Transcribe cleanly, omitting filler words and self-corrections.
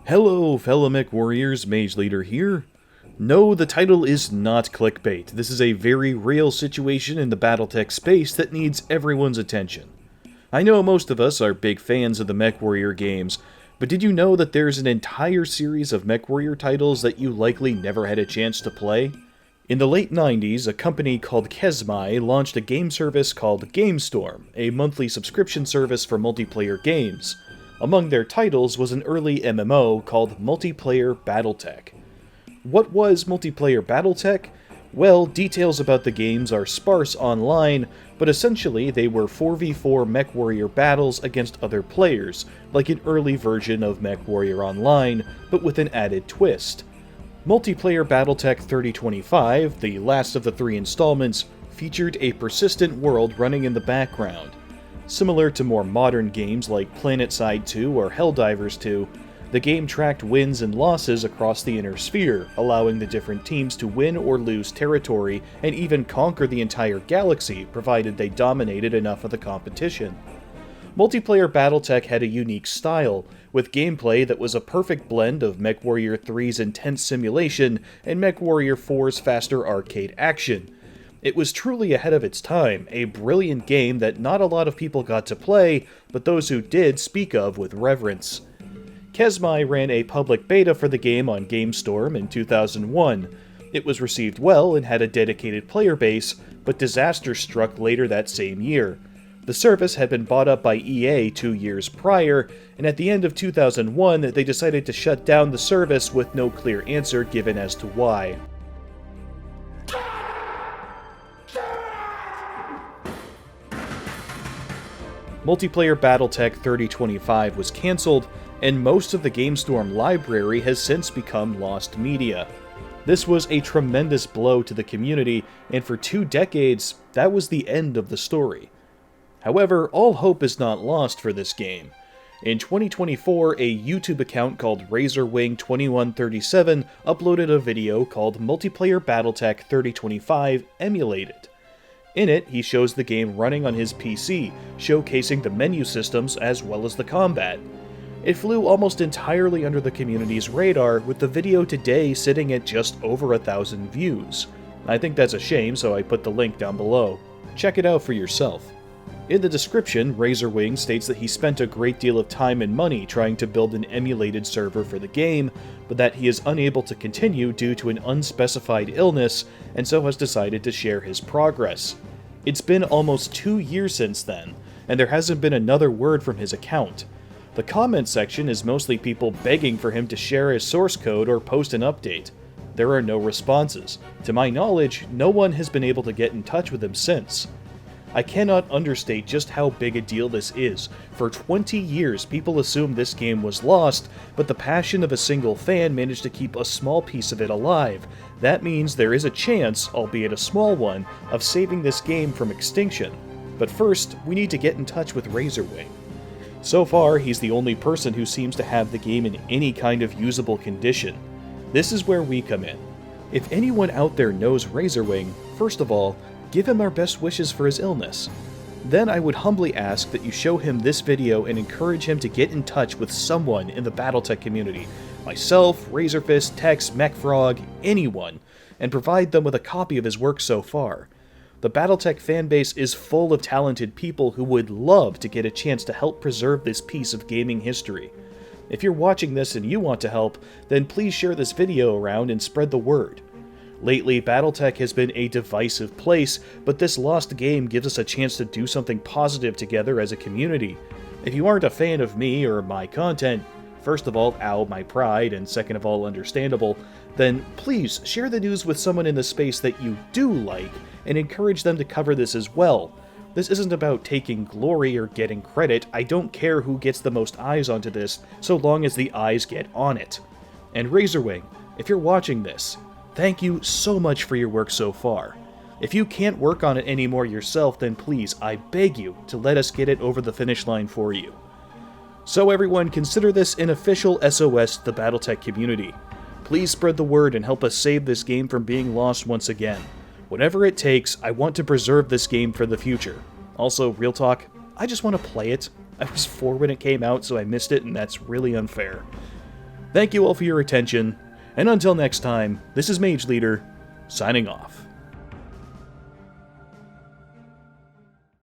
Hello, fellow mech warriors, Mage Leader here. No, the title is not clickbait. This is a very real situation in the Battletech space that needs everyone's attention. I know most of us are big fans of the MechWarrior games, but did you know that there's an entire series of MechWarrior titles that you likely never had a chance to play? In the late 90s, a company called Kesmai launched a game service called GameStorm, a monthly subscription service for multiplayer games. Among their titles was an early MMO called Multiplayer Battletech. What was Multiplayer Battletech? Well, details about the games are sparse online, but essentially they were 4v4 MechWarrior battles against other players, like an early version of MechWarrior Online, but with an added twist. Multiplayer Battletech 3025, the last of the three installments, featured a persistent world running in the background. Similar to more modern games like PlanetSide 2 or Helldivers 2, the game tracked wins and losses across the inner sphere, allowing the different teams to win or lose territory and even conquer the entire galaxy, provided they dominated enough of the competition. Multiplayer Battletech had a unique style, with gameplay that was a perfect blend of MechWarrior 3's intense simulation and MechWarrior 4's faster arcade action. It was truly ahead of its time, a brilliant game that not a lot of people got to play, but those who did speak of with reverence. Kesmai ran a public beta for the game on GameStorm in 2001. It was received well and had a dedicated player base, but disaster struck later that same year. The service had been bought up by EA 2 years prior, and at the end of 2001 they decided to shut down the service with no clear answer given as to why. Multiplayer Battletech 3025 was cancelled, and most of the GameStorm library has since become lost media. This was a tremendous blow to the community, and for 2 decades, that was the end of the story. However, all hope is not lost for this game. In 2024, a YouTube account called RazorWing2137 uploaded a video called Multiplayer Battletech 3025 Emulated. In it, he shows the game running on his PC, showcasing the menu systems as well as the combat. It flew almost entirely under the community's radar, with the video today sitting at just over 1,000 views. I think that's a shame, so I put the link down below. Check it out for yourself. In the description, Razorwing states that he spent a great deal of time and money trying to build an emulated server for the game, but that he is unable to continue due to an unspecified illness, and so has decided to share his progress. It's been almost 2 years since then, and there hasn't been another word from his account. The comment section is mostly people begging for him to share his source code or post an update. There are no responses. To my knowledge, no one has been able to get in touch with him since. I cannot understate just how big a deal this is. For 20 years, people assumed this game was lost, but the passion of a single fan managed to keep a small piece of it alive. That means there is a chance, albeit a small one, of saving this game from extinction. But first, we need to get in touch with Razorwing. So far, he's the only person who seems to have the game in any kind of usable condition. This is where we come in. If anyone out there knows Razorwing, first of all, give him our best wishes for his illness. Then I would humbly ask that you show him this video and encourage him to get in touch with someone in the Battletech community, myself, Razorfist, Tex, MechFrog, anyone, and provide them with a copy of his work so far. The Battletech fanbase is full of talented people who would love to get a chance to help preserve this piece of gaming history. If you're watching this and you want to help, then please share this video around and spread the word. Lately, Battletech has been a divisive place, but this lost game gives us a chance to do something positive together as a community. If you aren't a fan of me or my content, first of all, ow, my pride, and second of all, understandable, then please share the news with someone in the space that you do like, and encourage them to cover this as well. This isn't about taking glory or getting credit. I don't care who gets the most eyes onto this, so long as the eyes get on it. And Razorwing, if you're watching this, thank you so much for your work so far. If you can't work on it anymore yourself, then please, I beg you to let us get it over the finish line for you. So everyone, consider this an official SOS to the Battletech community. Please spread the word and help us save this game from being lost once again. Whatever it takes, I want to preserve this game for the future. Also, real talk, I just want to play it. I was 4 when it came out, so I missed it, and that's really unfair. Thank you all for your attention, and until next time, this is Mage Leader, signing off.